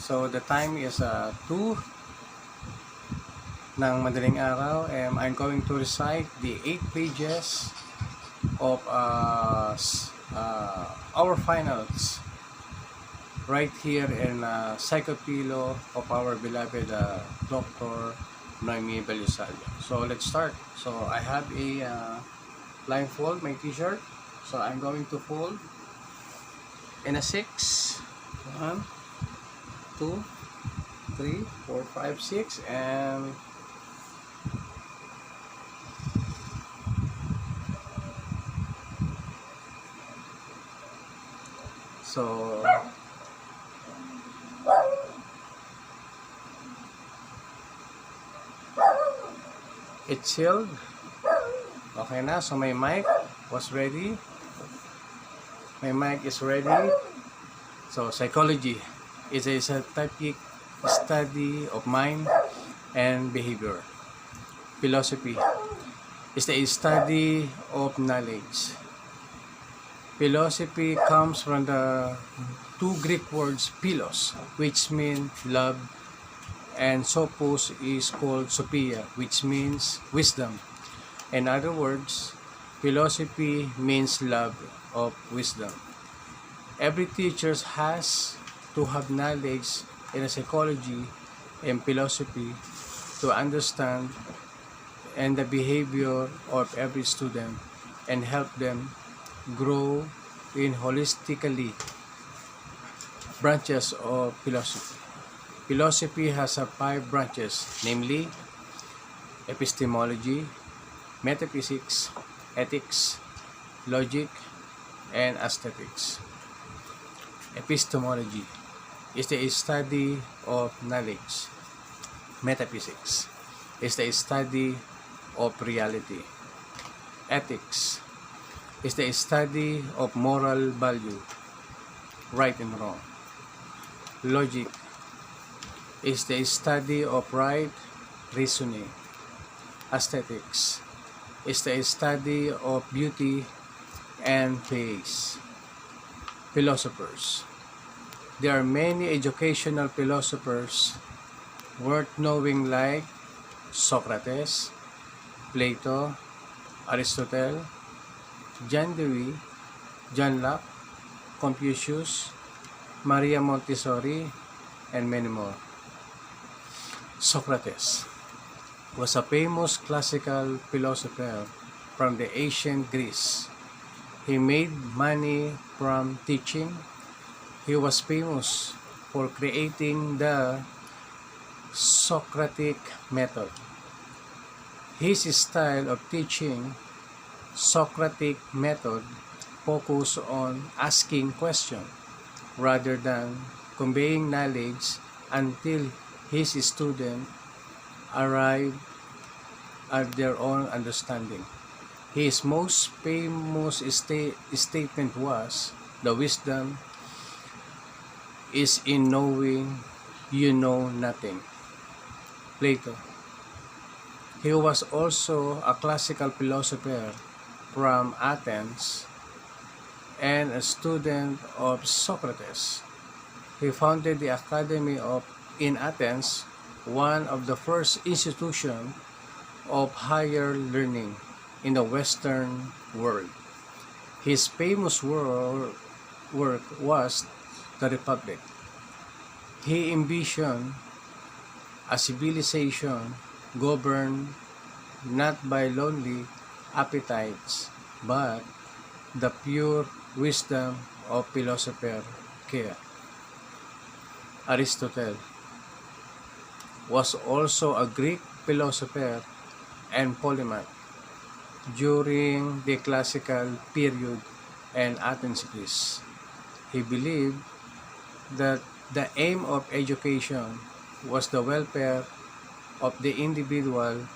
So the time is 2 ng madaling araw, and I'm going to recite the 8 pages of our finals right here in Psychopilo of our beloved Dr. Noemi Belisario. So let's start. So I have a blindfold, my t-shirt. So I'm going to fold in a 6. 1, 2, 3, 4, 5, 6, and so it's sealed. Okay na. So my mic was ready. My mic is ready. So psychology is a scientific study of mind and behavior. Philosophy is the study of knowledge. Philosophy comes from the two Greek words philos, which mean love, and sophos is called sophia, which means wisdom. In other words, philosophy means love of wisdom. Every teacher has to have knowledge in psychology and philosophy to understand and the behavior of every student and help them grow in holistically branches of philosophy. Philosophy has 5 branches, namely epistemology, metaphysics, ethics, logic, and aesthetics. Epistemology is the study of knowledge. Metaphysics is the study of reality. Ethics is the study of moral value, right and wrong. Logic is the study of right reasoning. Aesthetics is the study of beauty and face. Philosophers. There are many educational philosophers worth knowing, like Socrates, Plato, Aristotle, John Dewey, John Locke, Confucius, Maria Montessori, and many more. Socrates was a famous classical philosopher from the ancient Greece. He made money from teaching. He was famous for creating the Socratic method. His style of teaching, Socratic method, focused on asking questions rather than conveying knowledge until his students arrive at their own understanding. His most famous statement was, "The wisdom is in knowing you know nothing." Plato. He was also a classical philosopher from Athens and a student of Socrates. He founded the Academy in Athens, one of the first institutions of higher learning in the Western world. His famous work was the Republic. He envisioned a civilization governed not by lonely appetites, but the pure wisdom of philosopher care. Aristotle was also a Greek philosopher and polymath during the classical period in Athens, Greece. He believed that the aim of education was the welfare of the individual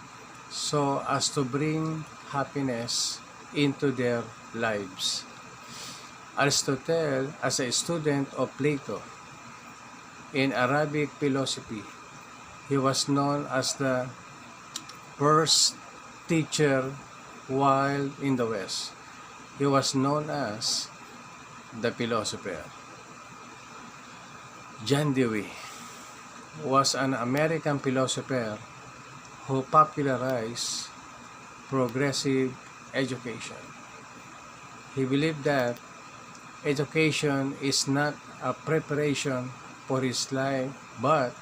so as to bring happiness into their lives. Aristotle, as a student of Plato in Arabic philosophy, he was known as the first teacher, while in the West, he was known as the philosopher. John Dewey was an American philosopher who popularized progressive education. He believed that education is not a preparation for his life, but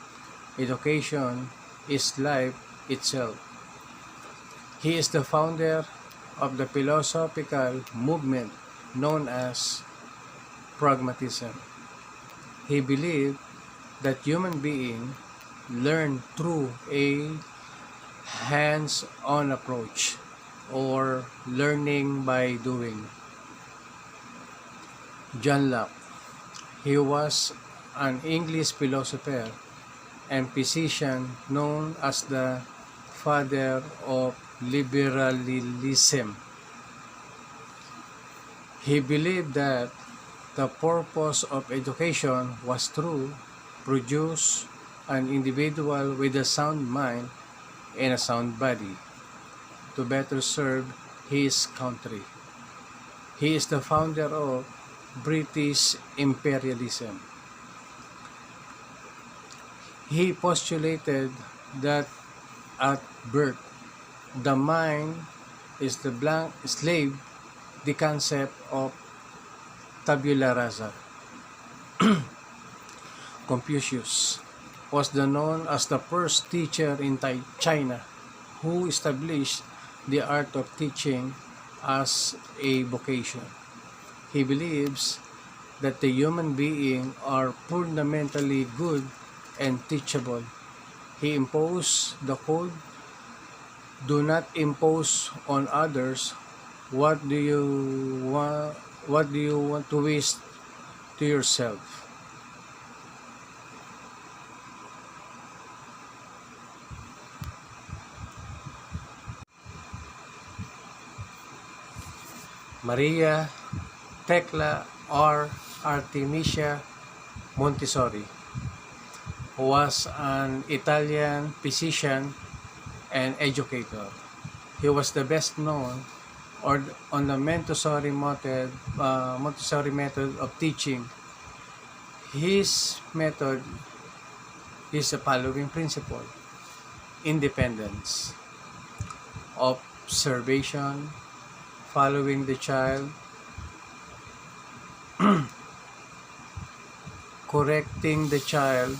education is life itself. He is the founder of the philosophical movement known as pragmatism. He believed that human beings learn through a hands-on approach or learning by doing. John Locke. He was an English philosopher and physician known as the father of liberalism. He believed that the purpose of education was to produce an individual with a sound mind and a sound body to better serve his country. He is the founder of British imperialism. He postulated that at birth, the mind is the blank slave, the concept of tabula rasa. Confucius was known as the first teacher in China who established the art of teaching as a vocation. He believes that the human beings are fundamentally good and teachable. He imposed the code, do not impose on others what do you want to wish to yourself. Maria Tecla or Artemisia Montessori was an Italian physician and educator. He was the best known on the Montessori method of teaching. His method is the following principle: independence, observation, following the child, correcting the child,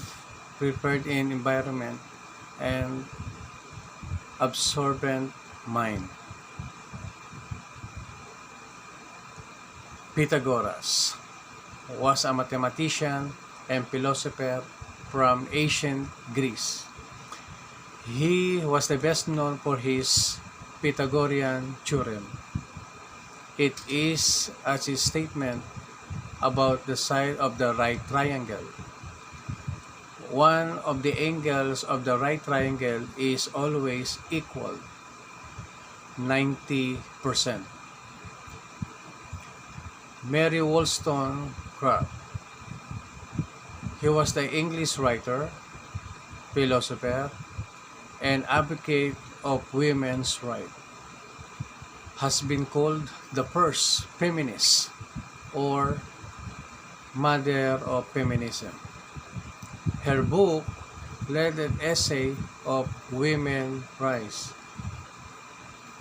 prepared in environment, and absorbent mind. Pythagoras was a mathematician and philosopher from ancient Greece. He was the best known for his Pythagorean theorem. It is as a statement about the side of the right triangle. One of the angles of the right triangle is always equal, 90%. Mary Wollstonecraft. He was the English writer, philosopher, and advocate of women's rights. Has been called the first feminist or mother of feminism. Her book led an essay of women's rights,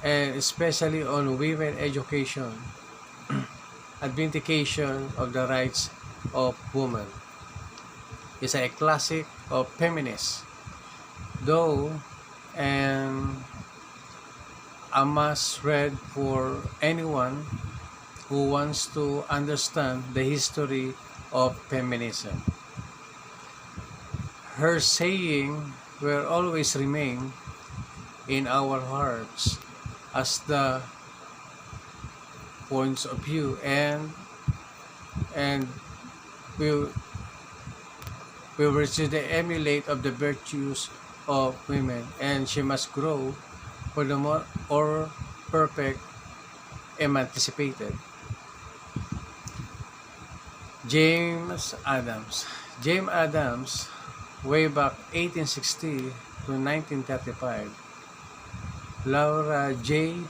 and especially on women education and vindication of the rights of women. It's a classic of feminists, though, and a must read for anyone who wants to understand the history of feminism. Her saying will always remain in our hearts as the points of view, and we will to emulate of the virtues of women, and she must grow for the more or perfect emancipated. James Adams. James Adams, way back 1860 to 1935. Laura J.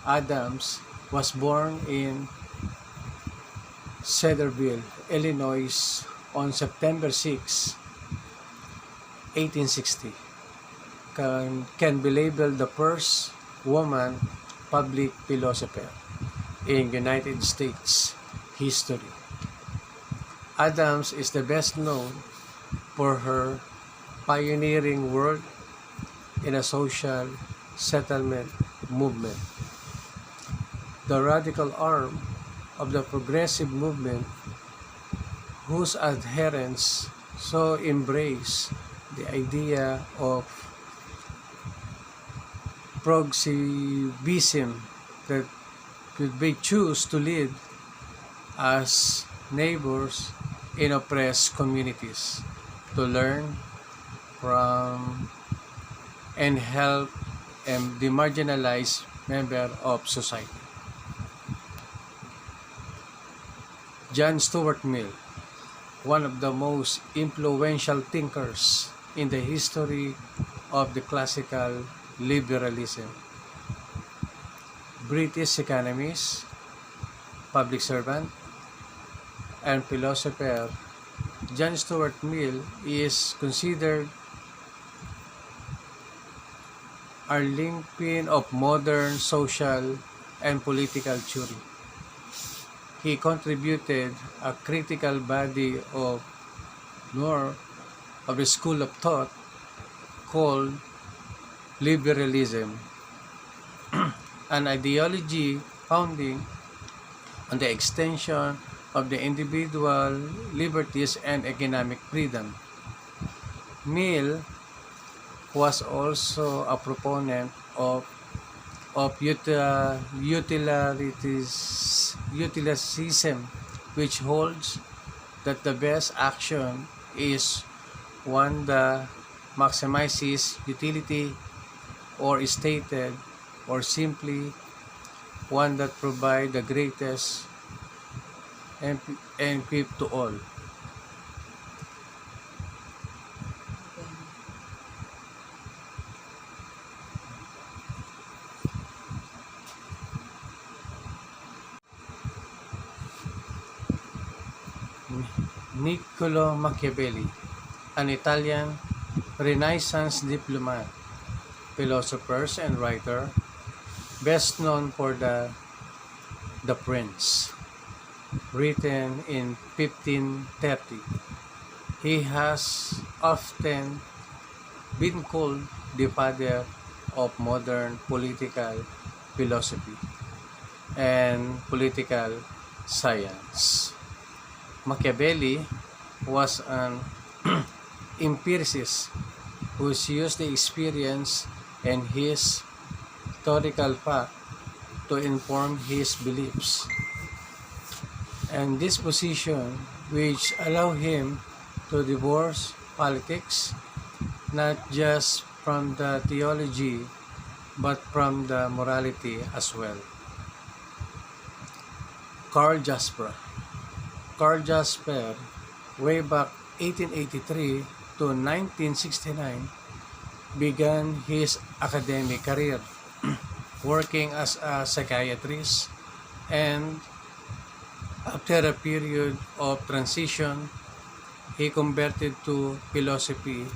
Adams was born in Cedarville, Illinois on September 6, 1860, can be labeled the first woman public philosopher in United States history. Adams is the best known for her pioneering work in a social settlement movement. The radical arm of the progressive movement, whose adherents so embrace the idea of progressivism that they choose to live as neighbors in oppressed communities, to learn from and help the marginalized member of society. John Stuart Mill, one of the most influential thinkers in the history of the classical liberalism. British economist, public servant, and philosopher, John Stuart Mill is considered a linchpin of modern social and political theory. He contributed a critical body of more of the school of thought called liberalism, an ideology founding on the extension of the individual liberties and economic freedom. Mill was also a proponent of utilitarianism, which holds that the best action is one that maximizes utility, or stated or simply one that provides the greatest benefit to all. Niccolo Machiavelli, an Italian Renaissance diplomat, philosopher, and writer, best known for The Prince, written in 1530. He has often been called the father of modern political philosophy and political science. Machiavelli was an empiricist who used the experience and his historical fact to inform his beliefs. And this position, which allowed him to divorce politics not just from the theology but from the morality as well. Karl Jasper, way back 1883 to 1969, began his academic career working as a psychiatrist, and after a period of transition, he converted to philosophy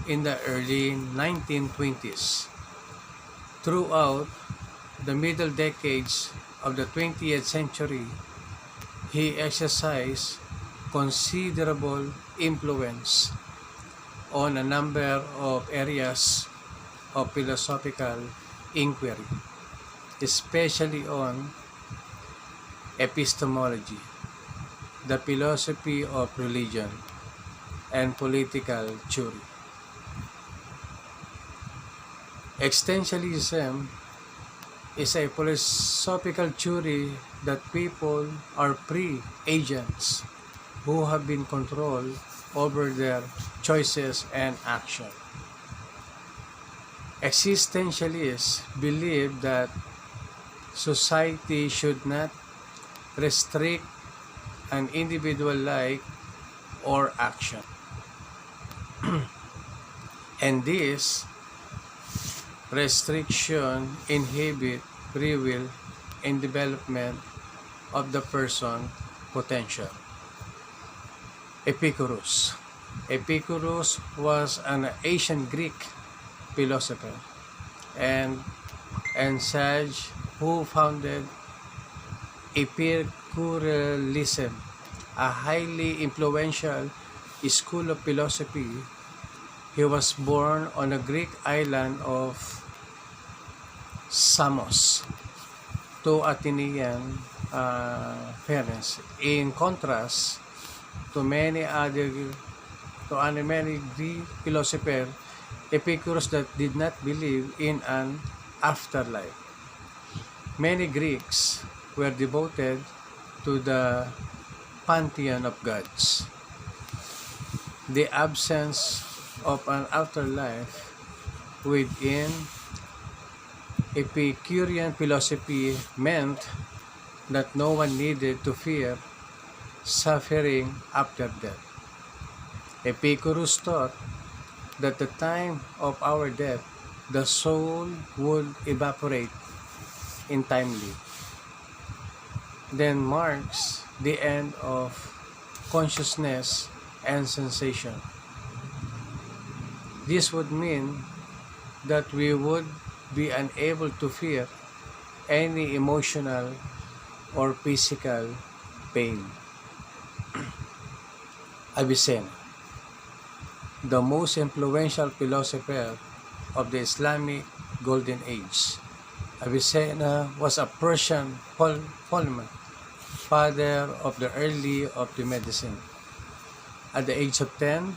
in the early 1920s. Throughout the middle decades of the 20th century, he exercised considerable influence on a number of areas of philosophical inquiry, especially on epistemology, the philosophy of religion, and political theory. Existentialism is a philosophical theory that people are free agents who have been controlled over their choices and action. Existentialists believe that society should not restrict an individual life or action. And this restriction inhibit free will and development of the person potential. Epicurus, Epicurus was an ancient Greek philosopher and sage who founded Epicureanism, a highly influential school of philosophy. He was born on the Greek island of Samos to Athenian parents. In contrast to many Greek philosophers, Epicurus that did not believe in an afterlife. Many Greeks were devoted to the pantheon of gods. The absence of an afterlife within Epicurean philosophy meant that no one needed to fear suffering after death. Epicurus taught that the time of our death, the soul would evaporate entirely. Then marks the end of consciousness and sensation. This would mean that we would be unable to fear any emotional or physical pain. Avicenna, the most influential philosopher of the Islamic Golden Age. Avicenna was a Persian polymath, father of the early of the medicine. At the age of 10,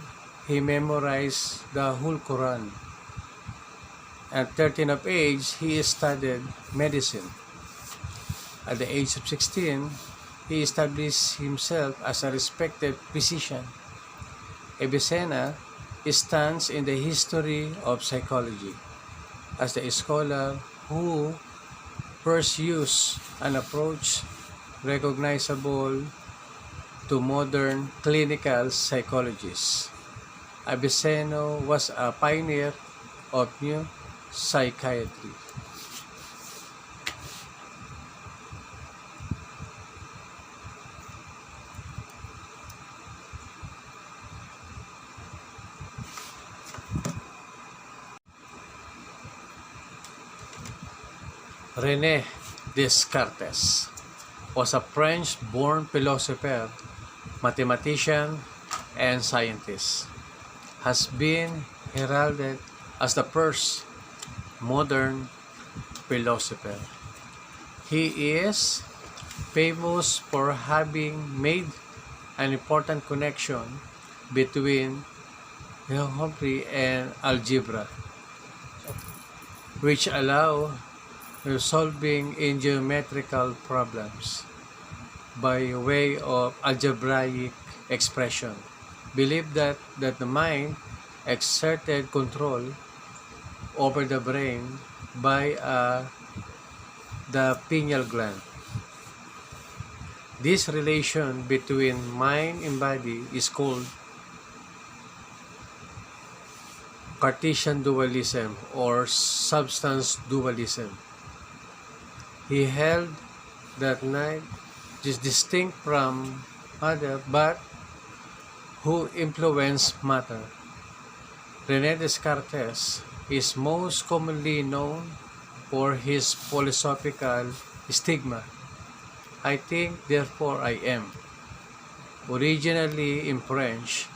he memorized the whole Quran. At 13 of age, he studied medicine. At the age of 16, he established himself as a respected physician. Avicenna stands in the history of psychology as the scholar who first used an approach recognizable to modern clinical psychologists. Avicenna was a pioneer of new psychiatry. René Descartes was a French-born philosopher, mathematician, and scientist. Has been heralded as the first modern philosopher. He is famous for having made an important connection between geometry and algebra, which allow solving in geometrical problems by way of algebraic expression. Believed that the mind exerted control over the brain by the pineal gland. This relation between mind and body is called Cartesian dualism or substance dualism. He held that night is distinct from matter but who influence matter. René Descartes is most commonly known for his philosophical stigma. I think, therefore I am, originally in French,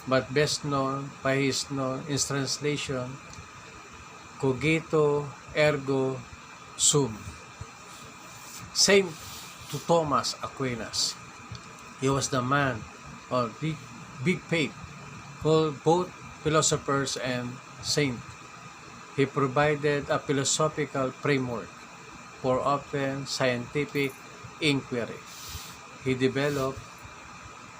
but best known by his translation, Cogito ergo sum. Saint Thomas Aquinas. He was the man of big faith, called both philosophers and saint. He provided a philosophical framework for open scientific inquiry. He developed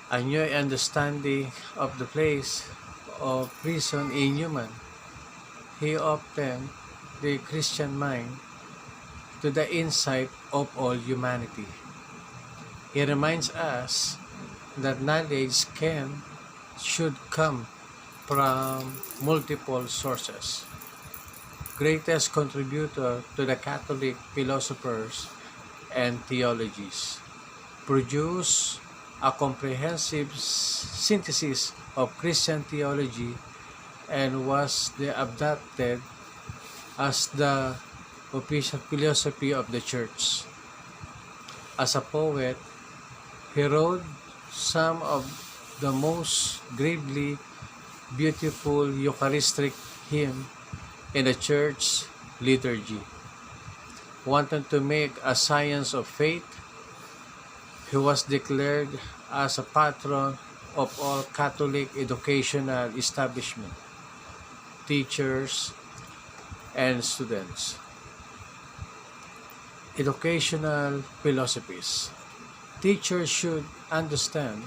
a new understanding of the place of reason in human. He opened the Christian mind to the insight of all humanity. He reminds us that knowledge should come from multiple sources. Greatest contributor to the Catholic philosophers and theologies, produced a comprehensive synthesis of Christian theology and was adopted as the official philosophy of the church. As a poet, he wrote some of the most gravely beautiful Eucharistic hymn in the church liturgy. Wanting to make a science of faith, he was declared as a patron of all Catholic educational establishments, teachers, and students. Educational philosophies. Teachers should understand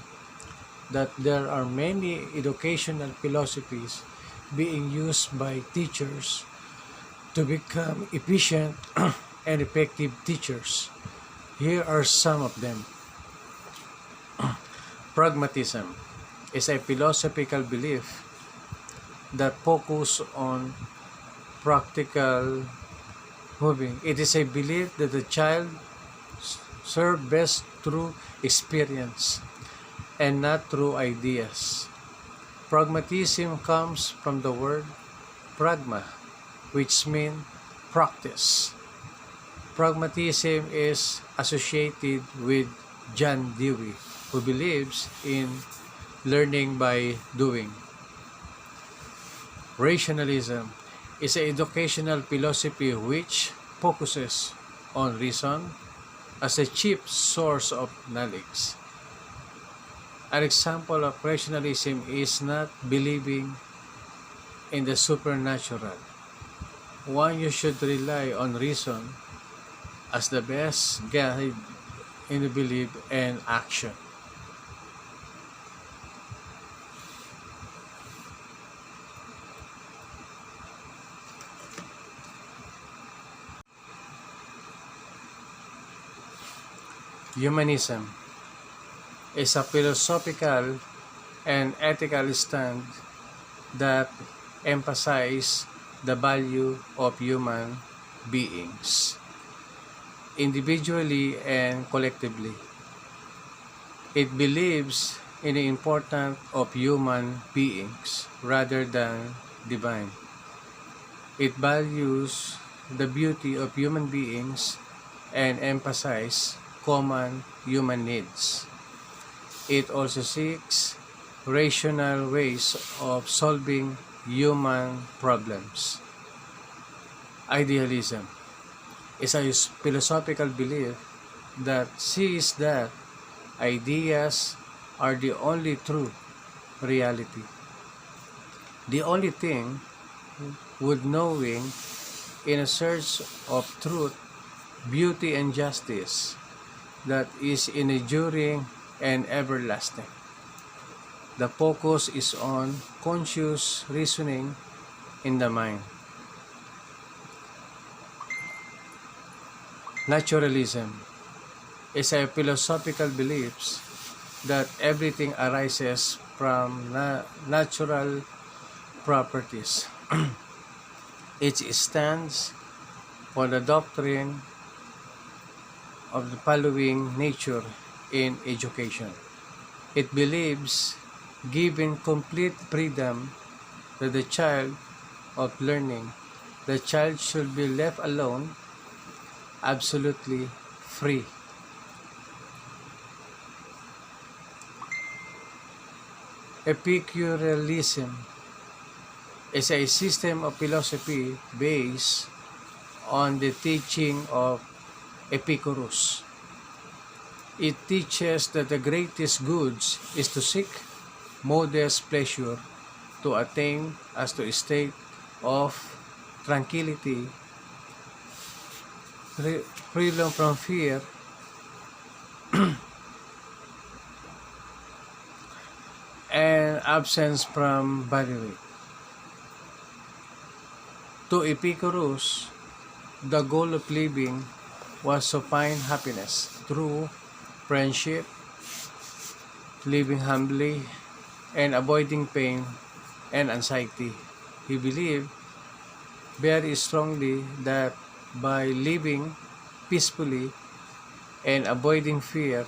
that there are many educational philosophies being used by teachers to become efficient and effective teachers. Here are some of them. Pragmatism is a philosophical belief that focuses on practical moving. It is a belief that the child serves best through experience and not through ideas. Pragmatism comes from the word pragma, which means practice. Pragmatism is associated with John Dewey, who believes in learning by doing. Rationalism is an educational philosophy which focuses on reason as a chief source of knowledge. An example of rationalism is not believing in the supernatural. One, you should rely on reason as the best guide in the belief and action. Humanism is a philosophical and ethical stand that emphasizes the value of human beings, individually and collectively. It believes in the importance of human beings rather than divine. It values the beauty of human beings and emphasizes common human needs. It also seeks rational ways of solving human problems. Idealism is a philosophical belief that sees that ideas are the only true reality. The only thing worth knowing in a search of truth, beauty, and justice that is enduring and everlasting. The focus is on conscious reasoning in the mind. Naturalism is a philosophical belief that everything arises from natural properties. It stands for the doctrine of the following nature in education. It believes giving complete freedom to the child of learning. The child should be left alone, absolutely free. Epicureanism is a system of philosophy based on the teaching of Epicurus. It teaches that the greatest goods is to seek modest pleasure, to attain as to a state of tranquility, freedom from fear, and absence from bodily. To Epicurus, the goal of living was to find happiness through friendship, living humbly, and avoiding pain and anxiety. He believed very strongly that by living peacefully and avoiding fear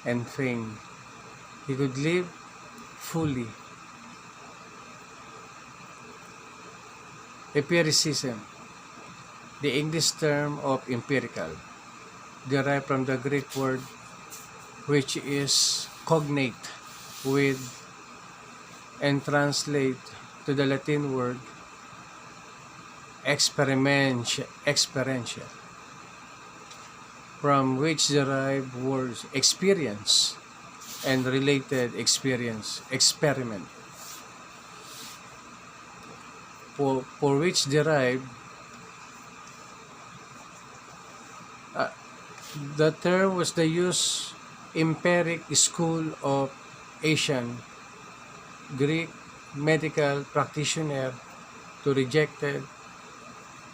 and pain, he could live fully. Empiricism, the English term of empirical, derived from the Greek word which is cognate with and translate to the Latin word experiential, from which derive words experience and related experience, experiment, for which derive uh, the term was the use empiric school of Asian Greek medical practitioner to rejected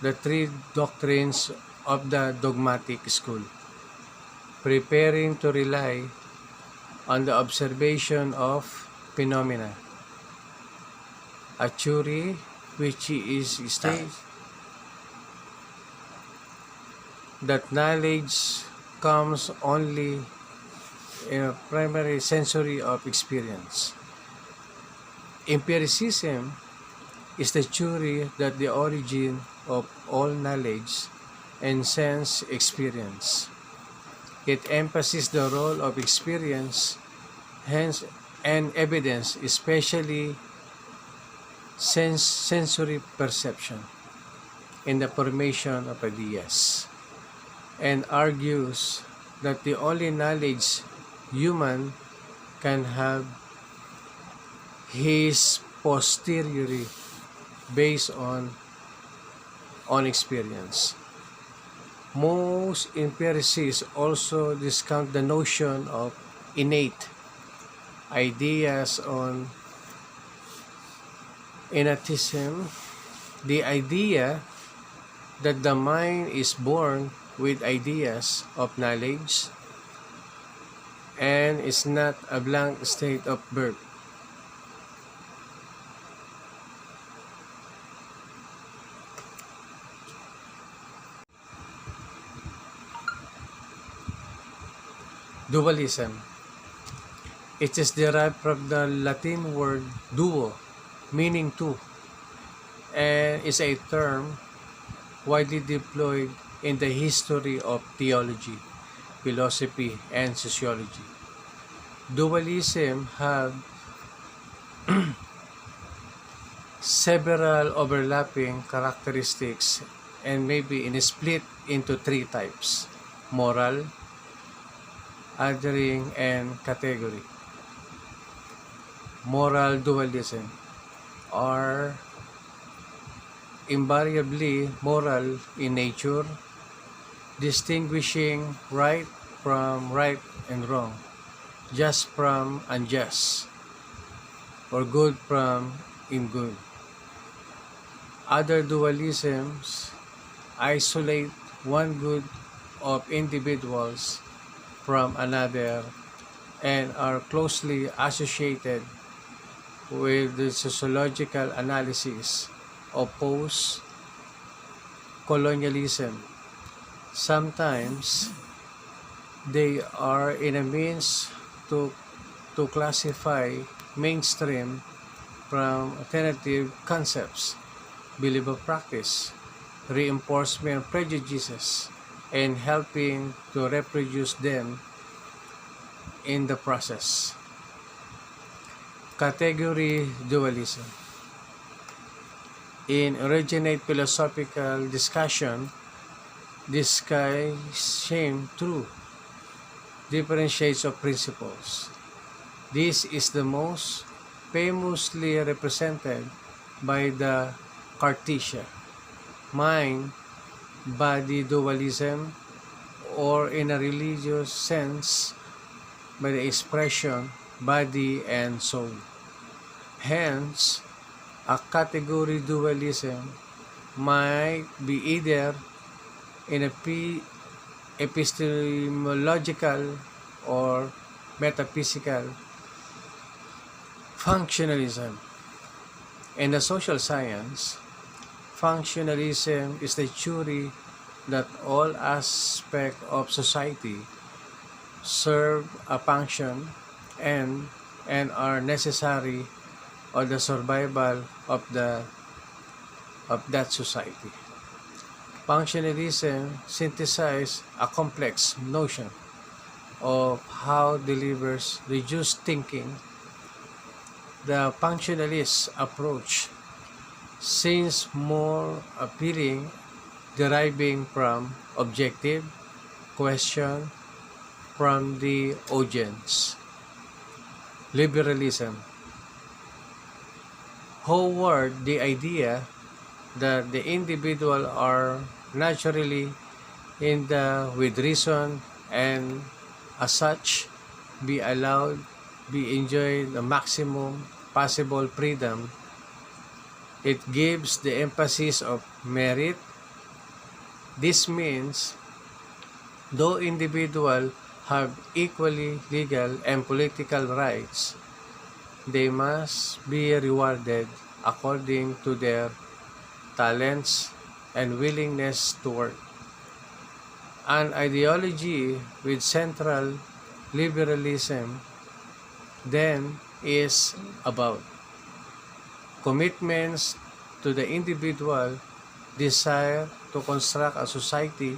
the three doctrines of the dogmatic school, preparing to rely on the observation of phenomena, a theory which is states that knowledge comes only in a primary sensory of experience. Empiricism is the theory that the origin of all knowledge and sense experience. It emphasizes the role of experience, hence, and evidence, especially sensory perception, in the formation of ideas, and argues that the only knowledge human can have is posteriori based on experience. Most empiricists also discount the notion of innate ideas on innatism, the idea that the mind is born with ideas of knowledge and is not a blank state of birth. Dualism. It is derived from the Latin word duo, meaning two, and is a term widely deployed in the history of theology, philosophy, and sociology. Dualism have several overlapping characteristics and may be split into three types: moral, othering, and category. Moral dualism are invariably moral in nature, distinguishing right from right and wrong, just from unjust, or good from ingood. Other dualisms isolate one good of individuals from another and are closely associated with the sociological analysis of post-colonialism. Sometimes they are in a means to classify mainstream from alternative concepts, belief of practice, reinforcement prejudices, and helping to reproduce them in the process. Category dualism. In originate philosophical discussion, discussing through different shades of principles. This is the most famously represented by the Cartesia, mind-body dualism, or in a religious sense, by the expression body and soul. Hence, a category dualism might be either in a epistemological or metaphysical functionalism. In the social science, functionalism is the theory that all aspects of society serve a function and and are necessary for the survival of that society. Functionalism synthesizes a complex notion of how delivers reduced thinking. The functionalist approach seems more appealing, deriving from objective question from the audience. Liberalism. Howard, the idea that the individual are naturally endowed with reason and as such be allowed be enjoy the maximum possible freedom. It gives the emphasis of merit. This means though individuals have equally legal and political rights, they must be rewarded according to their talents and willingness to work. An ideology with central liberalism then is about commitments to the individual desire to construct a society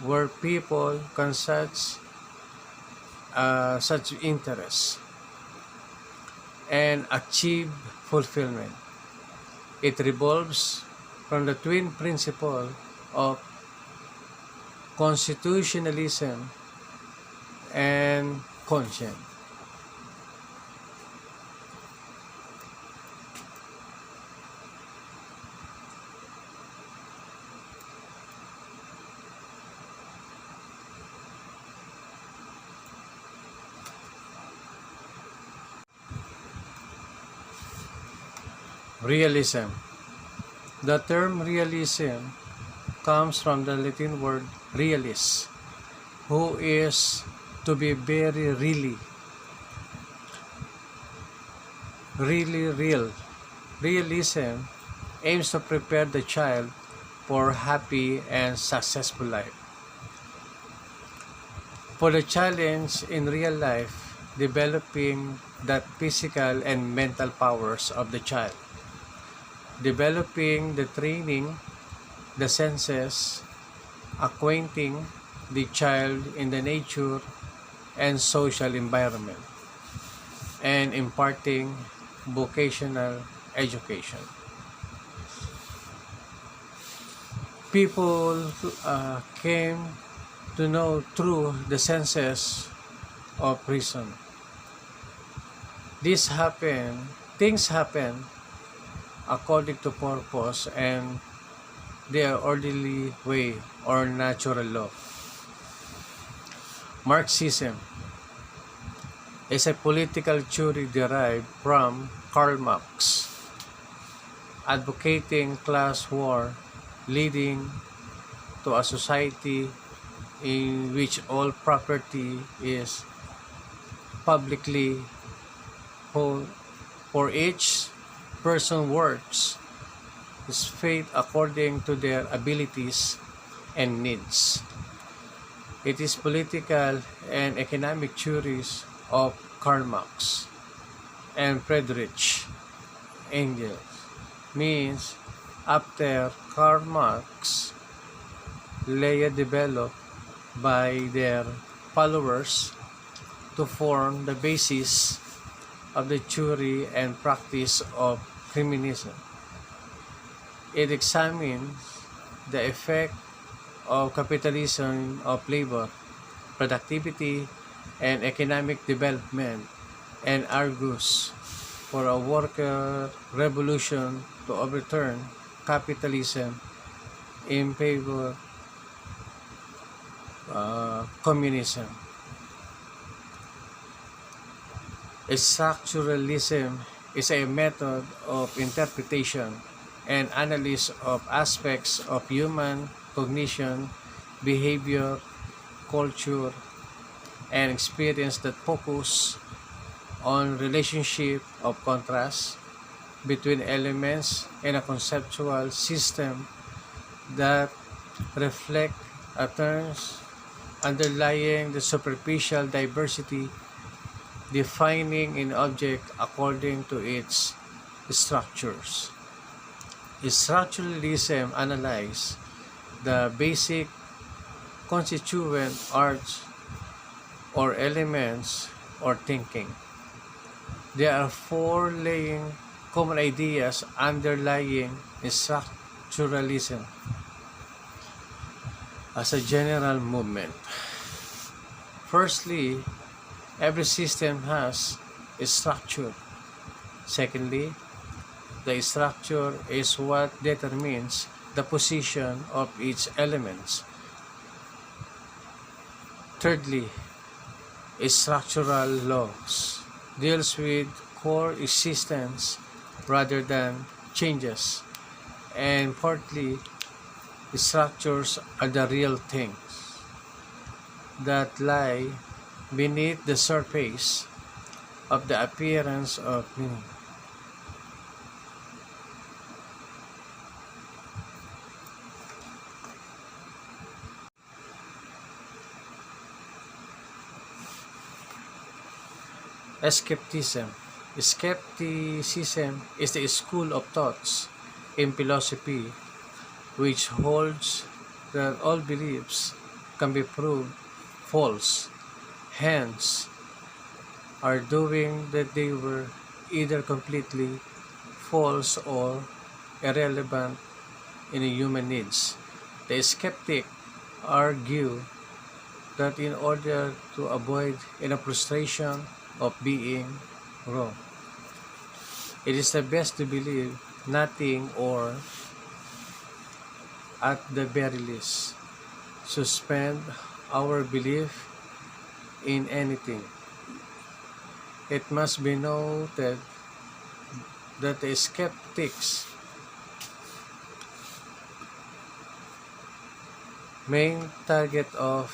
where people can such interests and achieve fulfillment. It revolves from the twin principle of constitutionalism and conscience. Realism. The term realism comes from the Latin word realis, who is to be very really real. Realism aims to prepare the child for happy and successful life. For the challenge in real life, developing that physical and mental powers of the child, developing the training, the senses, acquainting the child in the nature and social environment, and imparting vocational education. People came to know through the senses of reason. Things happen according to purpose and their orderly way or natural law. Marxism is a political theory derived from Karl Marx, advocating class war leading to a society in which all property is publicly owned, for each person works his fate according to their abilities and needs. It is political and economic theories of Karl Marx and Friedrich Engels means after Karl Marx later developed by their followers to form the basis of the theory and practice of feminism. It examines the effect of capitalism of labor, productivity, and economic development, and argues for a worker revolution to overturn capitalism in favor of communism. Structuralism is a method of interpretation and analysis of aspects of human cognition, behavior, culture, and experience that focus on relationship of contrast between elements in a conceptual system that reflect patterns underlying the superficial diversity defining an object according to its structures. Structuralism analyzes the basic constituent parts or elements or thinking. There are four laying common ideas underlying structuralism as a general movement. Firstly, every system has a structure. Secondly, the structure is what determines the position of its elements. Thirdly, structural laws deals with core existence rather than changes. And fourthly, structures are the real things that lie beneath the surface of the appearance of meaning. Skepticism. Skepticism is the school of thoughts in philosophy which holds that all beliefs can be proved false, hence arguing that they were either completely false or irrelevant in human needs. The skeptic argue that in order to avoid any frustration of being wrong, it is the best to believe nothing or, at the very least, suspend our belief in anything. It must be noted that the skeptics' main target of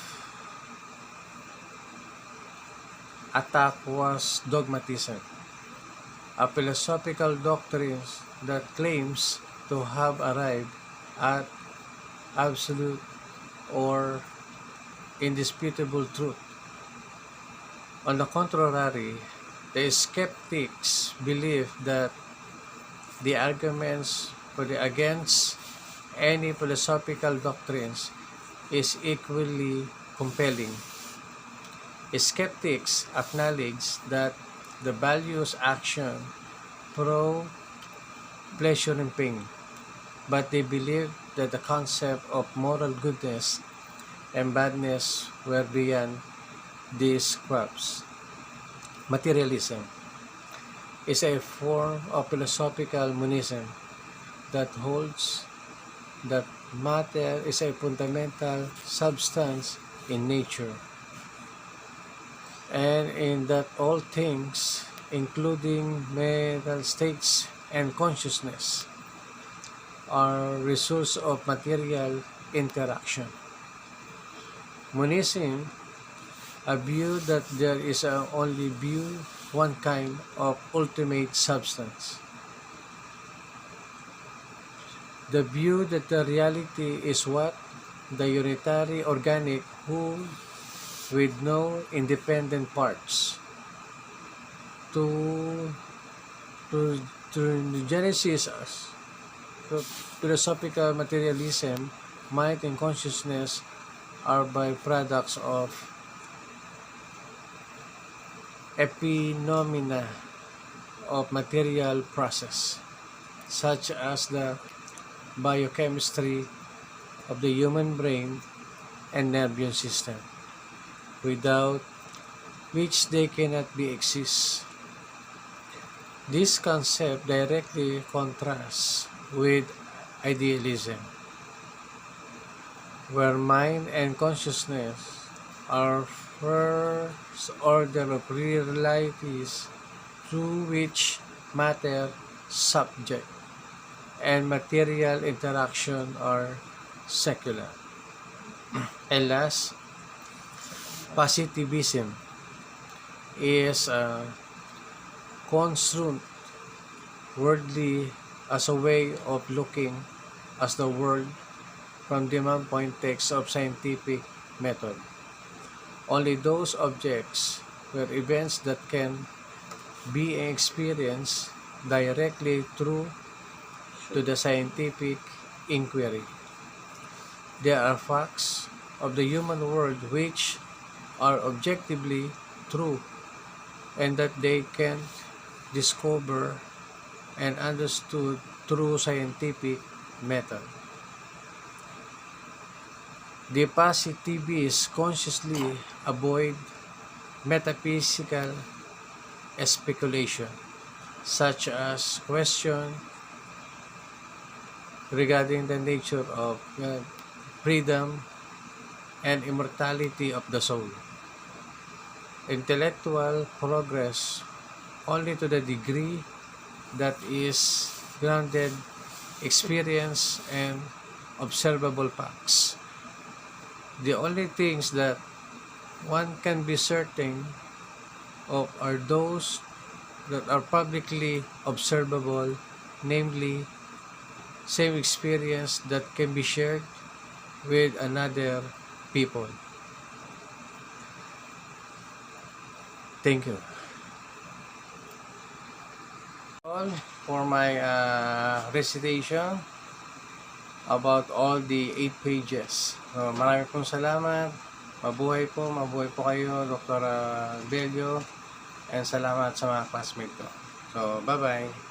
attack was dogmatism, a philosophical doctrine that claims to have arrived at absolute or indisputable truth. On the contrary, the skeptics believe that the arguments for the against any philosophical doctrines is equally compelling. Skeptics acknowledge that the values action pro pleasure and pain, but they believe that the concept of moral goodness and badness were beyond these crafts. Materialism is a form of philosophical monism that holds that matter is a fundamental substance in nature, and in that all things, including mental states and consciousness, are results of material interaction. Monism, a view that there is only one kind of ultimate substance. The view that the reality is what? The unitary organic whole with no independent parts. To the Genesis, philosophical materialism, mind and consciousness are byproducts of phenomena of material process, such as the biochemistry of the human brain and nervous system, without which they cannot be exist. This concept directly contrasts with idealism, where mind and consciousness are first order of realities through which matter, subject, and material interaction are secular. And last, positivism is a construct worldly as a way of looking at the world from the context of scientific method. Only those objects were events that can be experienced directly through to the scientific inquiry. There are facts of the human world which are objectively true and that they can discover and understood through scientific method. The positivists consciously avoid metaphysical speculation, such as question regarding the nature of freedom and immortality of the soul. Intellectual progress only to the degree that is grounded experience and observable facts. The only things that one can be certain of are those that are publicly observable, namely, same experience that can be shared with another people. Thank you. All for my recitation about all the 8 pages. So, marami pong salamat. Mabuhay po kayo, Dr. Belio. And salamat sa mga classmate ko. So, bye-bye.